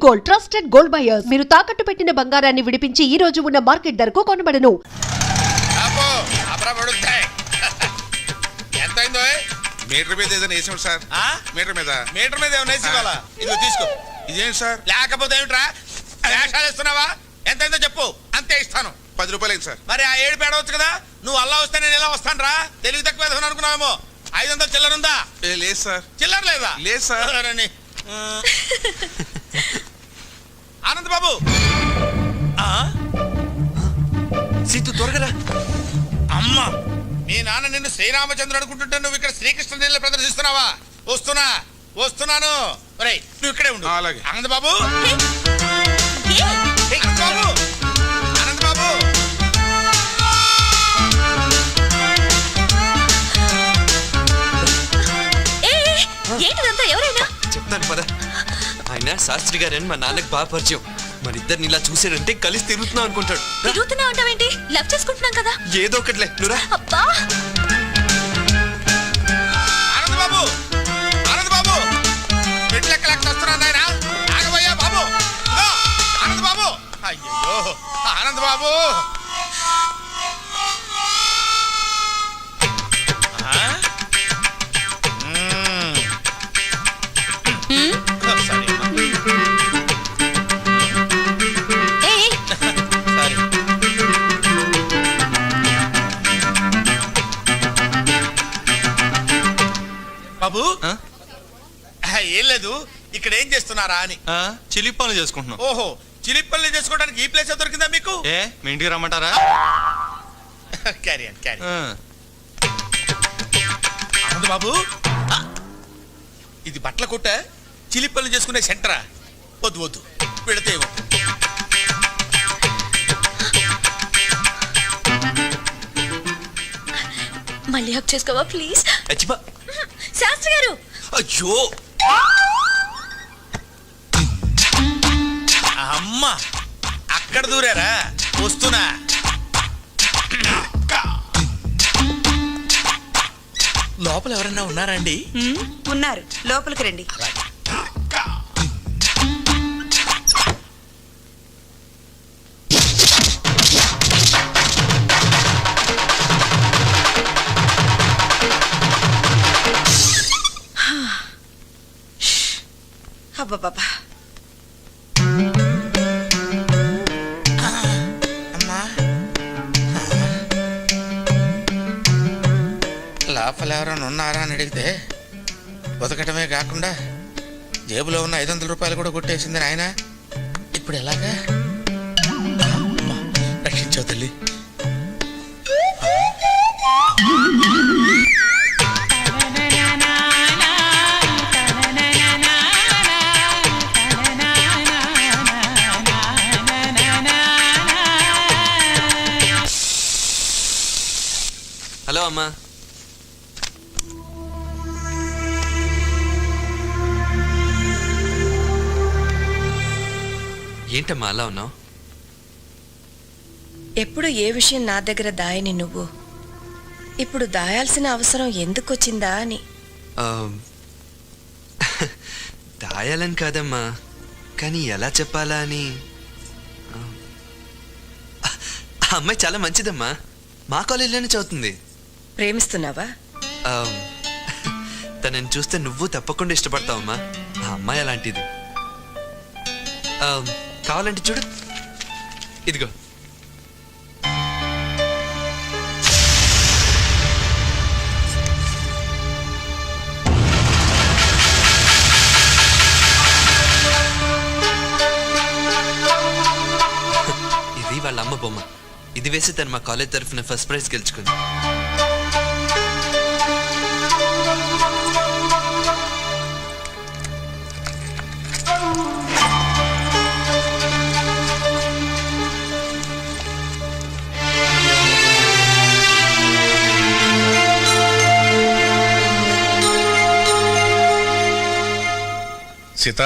Gold trusted gold buyers. మీరు తాకట్టు పెట్టిన బంగారాన్ని విడిపించి ఈ రోజు ఉన్న మార్కెట్ ధరకు కొనబడను. మీటర్ మీద ఏదైనా వేసాడు సార్. మీటర్ మీద ఏమైనా వేసి ఇవ్వాలా? ఇదిగో తీసుకో. ఇదేంటి సార్? లేకపోతే ఏమిట్రా వేషాలు ఇస్తున్నావా? ఎంతైందో చెప్పు, అంతే ఇస్తాను. 10 రూపాయలు అయింది సార్. మరి ఆ 7 పేడవచ్చు కదా. నువ్వు అల్లా వస్తే నేను ఎలా వస్తాను రా? తెలివి తక్కువ వేసుకుని అనుకున్నావేమో. 500 చిల్లర ఉందా? లేదు సార్. చిల్లర లేదా? లేదు సార్. ఆనంద్ బాబు, సీతు త్వరగా. అమ్మా, మీ నాన్న నిన్ను శ్రీరామచంద్రుడు అనుకుంటుంటే నువ్వు ఇక్కడ శ్రీకృష్ణ లీల ప్రదర్శిస్తున్నావా? వస్తున్నాను. ఒరేయ్, నువ్వు ఇక్కడే ఉండు. అలాగే. ఆనంద్ బాబు, ఆనంద్ బాబు. ఏంటిదంతా? ఎవరైనా చెప్తాను పద. ఆయన శాస్త్రి గారని మా నాన్నకి బాగా పరిచయం. మరిద్దరిని ఇలా చూసాడంటే కలిసి తిరుగుతున్నాం అనుకుంటాడు. తిరుగుతున్నావు అంటావేంటి? లవ్ చేసుకుంటున్నాం కదా. ఏదో ఒకట్లే నువ్వురా. అబ్బా, ఆనంద్ బాబు, పెట్లెక్కలెక్క వస్తున్నాను ఆయన. ఆగబోయా బాబు. ఆనంద్ బాబు, అయ్యో ఆనంద్ బాబు. బాబు, ఏం లేదు, ఇక్కడ ఏం చేస్తున్నారా అని. చిలిపి పనులు చేసుకుంటున్నాం. ఓహో, చిలిపల్లి చేసుకోవడానికి ఈ ప్లేస్ దొరికిందా మీకు? మీ ఇంటికి రమ్మంటారా? క్యారీ ఆనంద్ బాబు, ఇది బట్టల కొట్ట, చిలిపల్లి చేసుకునే సెంటరా? వద్దు పెడితే మళ్ళీ హక్ చేసుకోవా ప్లీజ్? అచ్చిపా. శాస్త్రి గారు. అయ్యో అమ్మా, అక్కడ దూరారా? వస్తున్నా. లోపల ఎవరన్నా ఉన్నారా అండి? ఉన్నారు, లోపలికి రండి. అబ్బా, లోపల ఎవరైనా ఉన్నారా అని అడిగితే బతకటమే కాకుండా జేబులో ఉన్న 500 రూపాయలు కూడా కొట్టేసింది నాయన. ఇప్పుడు ఎలాగా? రక్షించావు తల్లి. హలో అమ్మా. ఏంటమ్మా అలా ఉన్నావు? ఎప్పుడు ఏ విషయం నా దగ్గర దాయని నువ్వు ఇప్పుడు దాయాల్సిన అవసరం ఎందుకు వచ్చిందా అని. దాయాలని కాదమ్మా, కానీ ఎలా చెప్పాలా అని. ఆ అమ్మాయి చాలా మంచిదమ్మా, మా కాలేజీలోనే చదువుతుంది. ప్రేమిస్తున్నావా? తనని చూస్తే నువ్వు తప్పకుండా ఇష్టపడతావమ్మా. ఆ అమ్మాయి అలాంటిది. కావాలంటే చూడు, ఇదిగో. ఇది వాళ్ళ అమ్మ బొమ్మ. ఇది వేసి తను మా కాలేజ్ తరఫున ఫస్ట్ ప్రైజ్ గెలుచుకుంది. సీత,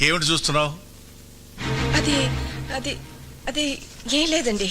ఏమిటి చూస్తున్నావు? అది ఏం లేదండి.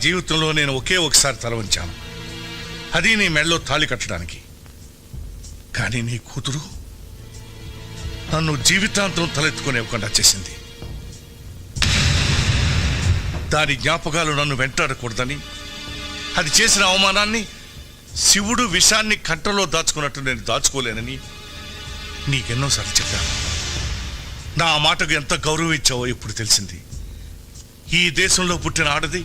జీవితంలో నేను ఒకే ఒకసారి తల వంచాను, అది నీ మెడలో తాళి కట్టడానికి. కానీ నీ కూతురు నన్ను జీవితాంతం తలెత్తుకునేవ్వకుండా చేసింది. దాని జ్ఞాపకాలు నన్ను వెంటాడకూడదని, అది చేసిన అవమానాన్ని శివుడు విషాన్ని కంటలో దాచుకున్నట్టు నేను దాచుకోలేనని నీకెన్నోసార్లు చెప్పాను. నా మాటకు ఎంత గౌరవం ఇచ్చావో ఇప్పుడు తెలిసింది. ఈ దేశంలో పుట్టిన ఆడది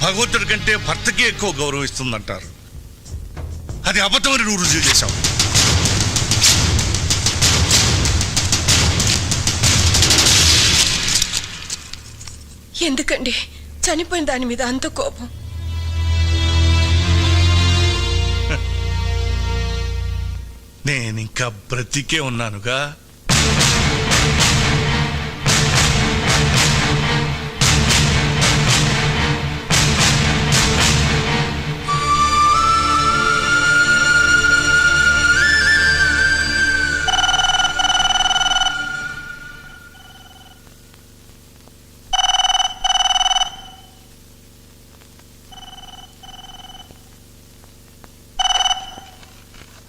భగవంతుడి కంటే భర్తకే ఎక్కువ గౌరవం ఇస్తుందంటారు. అది అబద్ధమని నువ్వు రుజువు చేశావు. ఎందుకండి చనిపోయిన దాని మీద అంత కోపం? నేనింకా బ్రతికే ఉన్నానుగా.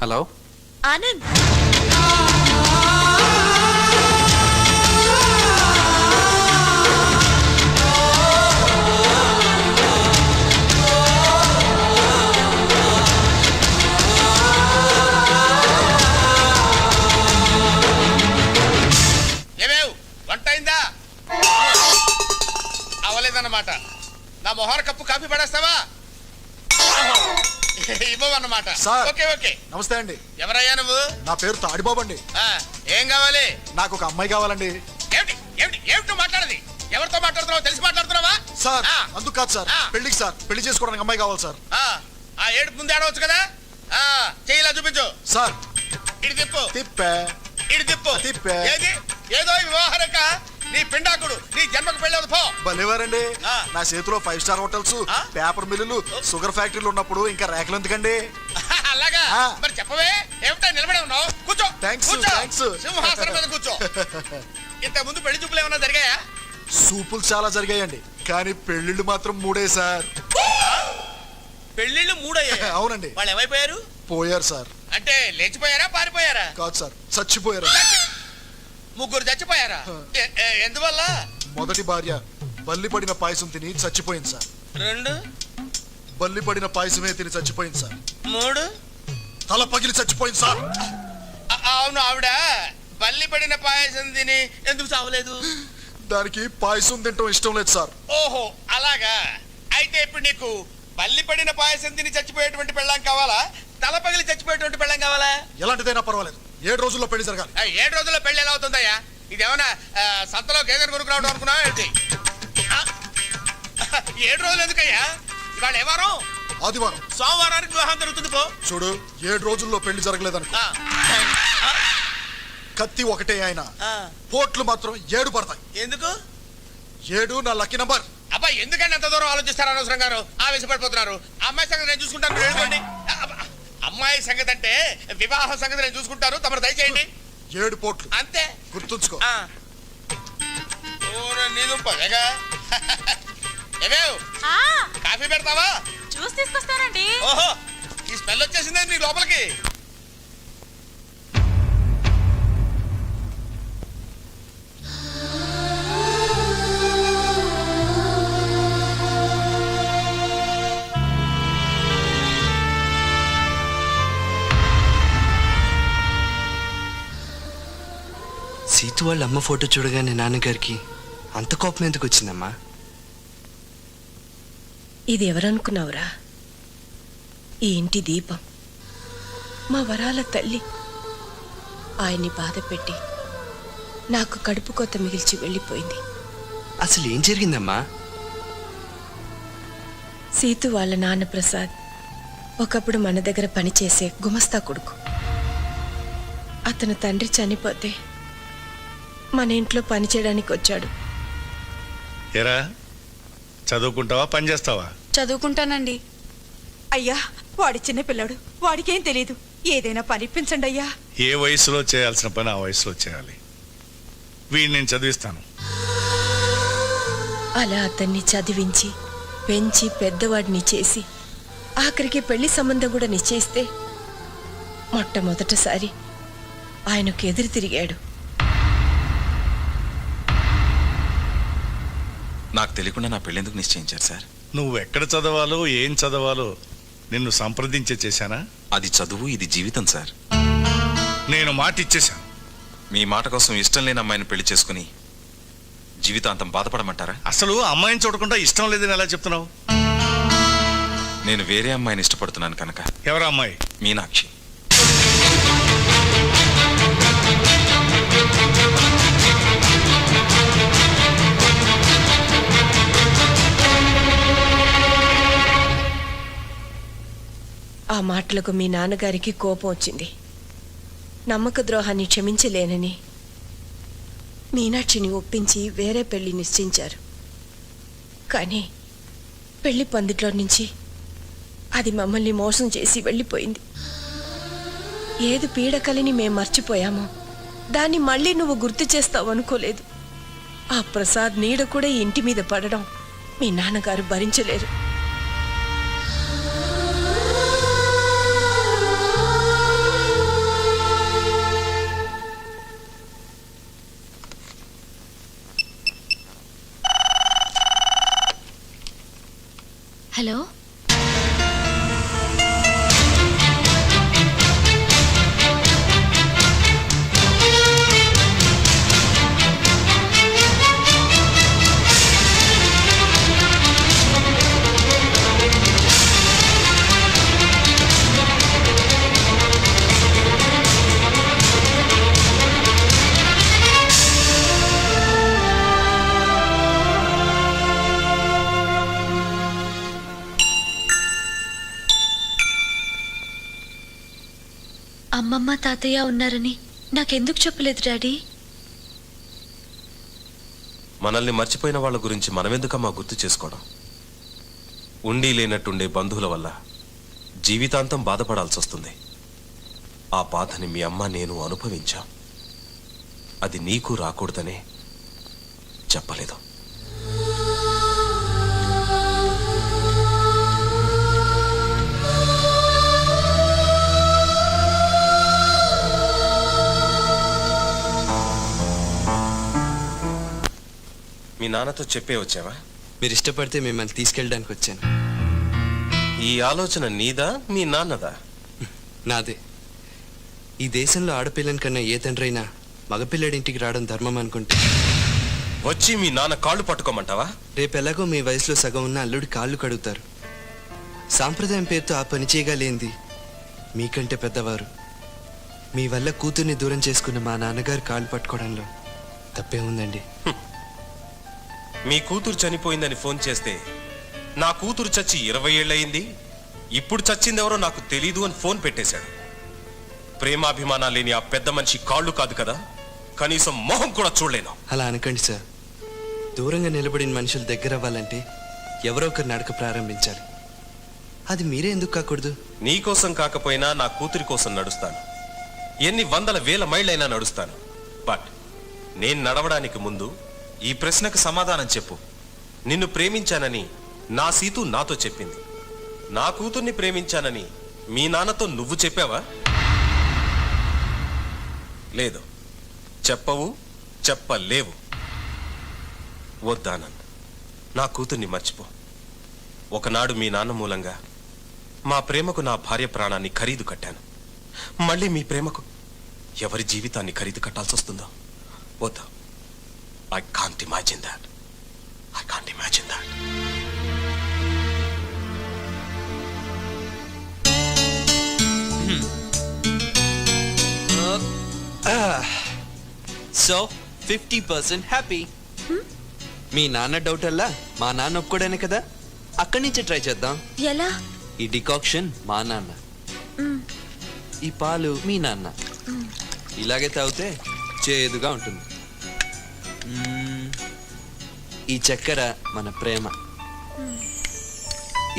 హలో ఆనంద్, ఏమేవ్ వంట అయిందా? అవలేదన్నమాట. నా మొహార కప్పు కాఫీ పడేస్తావా? ఇవ్వవన్నమాట. సార్. Okay okay. నమస్తే అండి. ఎవరయ్యా నువ్వు? నా పేరు తాడిబాబు అండి. ఆ, ఏం కావాలి? నాకు ఒక అమ్మాయి కావాలండి. ఏమిటి ఏమిటి ఏమిటి మాట్లాడది? ఎవరితో మాట్లాడుతున్నావు? తెలిసి మాట్లాడుతున్నావా? సార్ ఆ, అందుకు కాదు సార్, ఆ. పెళ్లికి సార్, పెళ్లి చేసుకోవడానికి అమ్మాయి కావాలి సార్. ఆ ఏడుపు ముందే ఆడవచ్చు కదా. చెయ్యిలా చూపించు. సార్ ఇటు తిప్పు. తిప్పే ఇటు తిప్పు. తిప్పే. ఏది? ఏదో వివాహరక నీ పిండాకుడు నీ జన్మకు పెళ్ళవదు పో. భలేవారండి. ఆ. నా చేతిలో 5 స్టార్ హోటల్స్, ఆ. పేపర్ మిల్లులు, షుగర్ ఫ్యాక్టరీలు ఉన్నప్పుడు ఇంకా రేఖలు ఎందుకండి? అలాగా? ఆ. మరి చెప్పవే, ఏమిటా నిలబడి ఉన్నావు? కూర్చో. Thanks, కూర్చో. thanks. సింహాసనం మీద కూర్చో. ఇంత ముందు పెళ్లి చూపులు ఏమన్నా జరిగాయా? సూపులు చాలా జరిగాయండి, కానీ పెళ్లిళ్ళు మాత్రం 3 సార్. పెళ్లిళ్ళు 3 అయ్యాయా? అవునండి. వాళ్ళు ఏమైపోయారు? పోయారు సార్. అంటే లేచిపోయారా పారిపోయారా? కాదు సార్, చచ్చిపోయారు. ముగ్గురు చచ్చిపోయారా? ఎందువల్ల? మొదటి భార్య బల్లి పడిన పాయసం తిని చచ్చిపోయింది సార్. 2 బల్లి పడిన పాయసమే తిని చచ్చిపోయింది సార్. 3 తల పగిలి చచ్చిపోయింది సార్. అవును, ఆవిడ బల్లి పడిన పాయసం తిని ఎందుకు చావలేదు? దానికి పాయసం తింటం ఇష్టం లేదు సార్. ఓహో అలాగా. అయితే ఇప్పుడు నీకు బల్లి పడిన పాయసం తిని చచ్చిపోయేటువంటి పెళ్ళాం కావాలా, తల పగిలి చచ్చిపోయేటువంటి పెళ్ళాం కావాలా? ఎలాంటిదైనా పర్వాలేదు, 7 రోజుల్లో పెళ్లి జరగాలి. 7 రోజుల్లో పెళ్లి ఎలా అవుతుందయ్యా? ఇదేమన్నా సంతలో గేదెను కొనుక్కు రావడం అనుకున్నావా ఏంటి? 7 రోజులు ఎందుకయ్యా? ఇవాళ ఏ వారం? ఆదివారం. సోమవారానికి వివాహం జరుగుతుంది పో. చూడు, 7 రోజుల్లో పెళ్లి జరగలేదనుకో, ఆ, కత్తి ఒకటే ఆయన, ఆ. పోట్లు మాత్రం 7 పడతాయి. ఎందుకు? 7 నా లక్కీ నంబర్. అబ్బా ఎందుకంటే అంత దూరం ఆలోచిస్తారు? అనవసరం గారు ఆవేశపడిపోతున్నారు. అమ్మాయి సంగతి నేను చూసుకుంటాను, మీరు వెళ్ళిపోండి. అమ్మాయి సంగతి అంటే వివాహం సంగతి నేను చూసుకుంటాను, తమరు దయచేయండి. 7 పోట్లు అంతే. గుర్తుంచుకో. నీదుంపగా ఏమేవ్ కాఫీ పెడతావా? జ్యూస్ తీసుకొస్తానండి. ఓహో, ఈ స్మెల్ వచ్చేసిందే నీ లోపలికి. సీతు వాళ్ళ అమ్మ ఫోటో చూడగానే నాన్నగారికి అంత కోపం ఎందుకు వచ్చిందమ్మా? ఇది ఎవరనుకున్నావురా? ఈ ఇంటి దీపం, మా వరాల తల్లి. ఆయన్ని బాధ పెట్టి నాకు కడుపు కొత్త మిగిల్చి వెళ్ళిపోయింది. అసలు ఏం జరిగిందమ్మా? సీతు వాళ్ళ నాన్న ప్రసాద్ ఒకప్పుడు మన దగ్గర పనిచేసే గుమస్తా కొడుకు. అతను తండ్రి చనిపోతే మన ఇంట్లో పని చేయడానికి వచ్చాడు. ఎరా చదువుకుంటావా, పని చేస్తావా? చదువుకుంటానండి. అయ్యా, వాడి చిన్న పిల్లాడు, వాడికేం తెలీదు. ఏదైనా పనిపించండి అయ్యా. ఏ వయసులో చేయాల్సిన పని ఆ వయసులో చేయాలి. వీడిని నేను చదివిస్తాను. అలా అతన్ని చదివించి పెంచి పెద్దవాడిని చేసి ఆఖరికి పెళ్లి సంబంధం కూడా నిశ్చయిస్తే మొట్టమొదటిసారి ఆయనకు ఎదురు తిరిగాడు. నాకు తెలియకుండా నా పెళ్ళెందుకు నిశ్చయించారు సార్? నువ్వు ఎక్కడ చదవాలో ఏం చదవాలో నిన్ను సంప్రదించే చేశానా? అది చదువు, ఇది జీవితం సార్. నేను మాట ఇచ్చేశాను. మీ మాట కోసం ఇష్టం లేని అమ్మాయిని పెళ్లి చేసుకుని జీవితాంతం బాధపడమంటారా? అసలు అమ్మాయిని చూడకుండా ఇష్టం లేదని ఎలా చెప్తున్నావు? నేను వేరే అమ్మాయిని ఇష్టపడుతున్నాను కనుక. ఎవరా అమ్మాయి? మీనాక్షి. ఆ మాటలకు మీ నాన్నగారికి కోపం వచ్చింది. నమ్మక ద్రోహాన్ని క్షమించలేనని మీనాక్షిని ఒప్పించి వేరే పెళ్లి నిశ్చయించారు. కానీ పెళ్లి పందిట్లో నుంచి అది మమ్మల్ని మోసం చేసి వెళ్ళిపోయింది. ఏది పీడకలిని మేం మర్చిపోయామో దాన్ని మళ్ళీ నువ్వు గుర్తు చేస్తావు అనుకోలేదు. ఆ ప్రసాద్ నీడ కూడా ఈ ఇంటి మీద పడడం మీ నాన్నగారు భరించలేరు. హలో, అమ్మమ్మ తాతయ్య ఉన్నారని నాకెందుకు చెప్పలేదు డాడీ? మనల్ని మర్చిపోయిన వాళ్ళ గురించి మనమెందుకమ్మా గుర్తు చేసుకోవడం? ఉండి లేనట్టుండే బంధువుల వల్ల జీవితాంతం బాధపడాల్సి వస్తుంది. ఆ బాధని మీ అమ్మ నేను అనుభవించాం. అది నీకు రాకూడదనే చెప్పలేదు. మీ నాన్నతో చెప్పే వచ్చావా? మీరు ఇష్టపడితే మిమ్మల్ని తీసుకెళ్ళడానికి వచ్చాను. ఈ ఆలోచన నీదా మీ నాన్నదా? నాదే. ఈ దేశంలో ఆడపిల్లని కన్నా ఏ తండ్రైనా మగపిల్లడింటికి రావడం ధర్మం అనుకుంటే వచ్చి మీ నాన్న కాళ్ళు పట్టుకోమంటావా? రేపెలాగో మీ వయసులో సగం ఉన్న అల్లుడి కాళ్ళు కడుగుతారు. సాంప్రదాయం పేరుతో ఆ పని చేయగలేంది మీకంటే పెద్దవారు. మీ వల్ల కూతుర్ని దూరం చేసుకున్న మా నాన్నగారు కాళ్ళు పట్టుకోవడంలో తప్పే ఉందండి. మీ కూతురు చనిపోయిందని ఫోన్ చేస్తే నా కూతురు చచ్చి 20 ఏళ్ళయింది, ఇప్పుడు చచ్చిందెవరో నాకు తెలీదు అని ఫోన్ పెట్టేశాడు. ప్రేమాభిమానాలు లేని ఆ పెద్ద మనిషి కాళ్ళు కాదు కదా, కనీసం మొహం కూడా చూడలేను. అలా అనకండి సార్. దూరంగా నిలబడిన మనుషులు దగ్గర అవ్వాలంటే ఎవరో ఒకరు నడక ప్రారంభించాలి. అది మీరే ఎందుకు కాకూడదు? నీకోసం కాకపోయినా నా కూతురి కోసం నడుస్తాను. ఎన్ని వందల వేల మైళ్ళైనా నడుస్తాను. బట్ నేను నడవడానికి ముందు ఈ ప్రశ్నకు సమాధానం చెప్పు. నిన్ను ప్రేమించానని నా సీతు నాతో చెప్పింది. నా కూతుర్ని ప్రేమించానని మీ నాన్నతో నువ్వు చెప్పావా? లేదు, చెప్పవు, చెప్పలేవు. వద్దానంద్, నా కూతుర్ని మర్చిపో. ఒకనాడు మీ నాన్న మూలంగా మా ప్రేమకు నా భార్య ప్రాణాన్ని ఖరీదు కట్టాను. మళ్ళీ మీ ప్రేమకు ఎవరి జీవితాన్ని ఖరీదు కట్టాల్సి వస్తుందో వద్దు. I can't imagine that. I can't imagine that. So 50% happy. మీ నాన్న డౌట్ అల్లా మా నాన్న ఒప్పుకోడానే కదా. అక్కడి నుంచి ట్రై చేద్దాం. ఎలా? ఈ డికాక్షన్ మా నాన్న, ఈ పాలు మీ నాన్న. ఇలాగే తాగితే చేదుగా ఉంటుంది. ఈ చక్కెర మన ప్రేమ.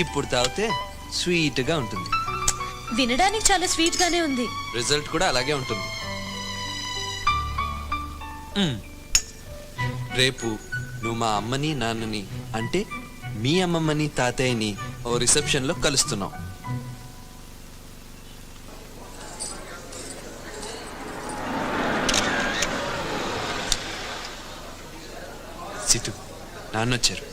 ఇప్పుడు తాగితే స్వీట్గా ఉంటుంది. వినడానికి చాలా స్వీట్ గానే ఉంది. రిజల్ట్ కూడా అలాగే ఉంటుంది. రేపు నువ్వు మా అమ్మని నాన్నని అంటే మీ అమ్మమ్మని తాతయ్యని ఓ రిసెప్షన్లో కలుస్తున్నాం. సిటు నాన్నొచ్చారు.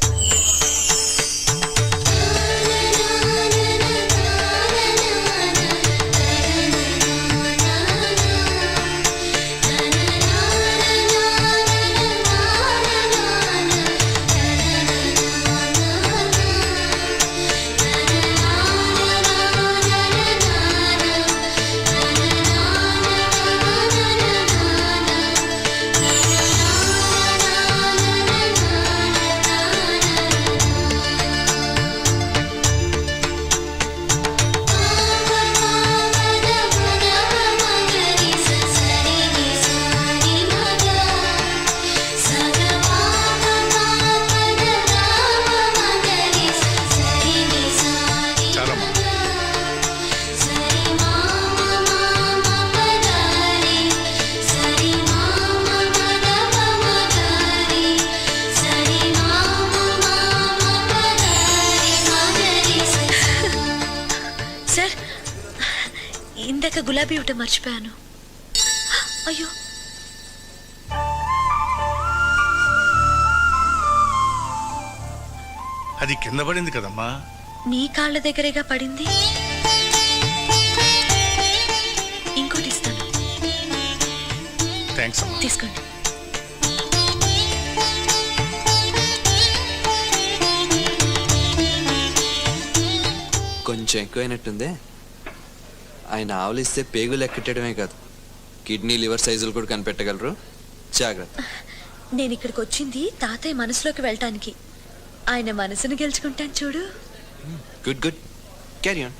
సార్, ఇందాక గులాబీ ఇవ్వటం మర్చిపోయాను. అయ్యో, అది కింద పడింది కదమ్మా. నీ కాళ్ళ దగ్గరేగా పడింది. ఇంకోటి ఇస్తాను, థ్యాంక్స్ అమ్మా. తీసుకోండి. కొంచెం ఎక్కువైనట్టుందే. ఆయన ఆవులిస్తే పేగులు ఎక్కటమే కాదు, కిడ్నీ లివర్ సైజులు కూడా కనిపెట్టగలరు. జాగ్రత్త. నేను ఇక్కడికి వచ్చింది తాతయ్య మనసులోకి వెళ్ళటానికి. ఆయన మనసును గెలుచుకుంటాను చూడు. Good good, carry on.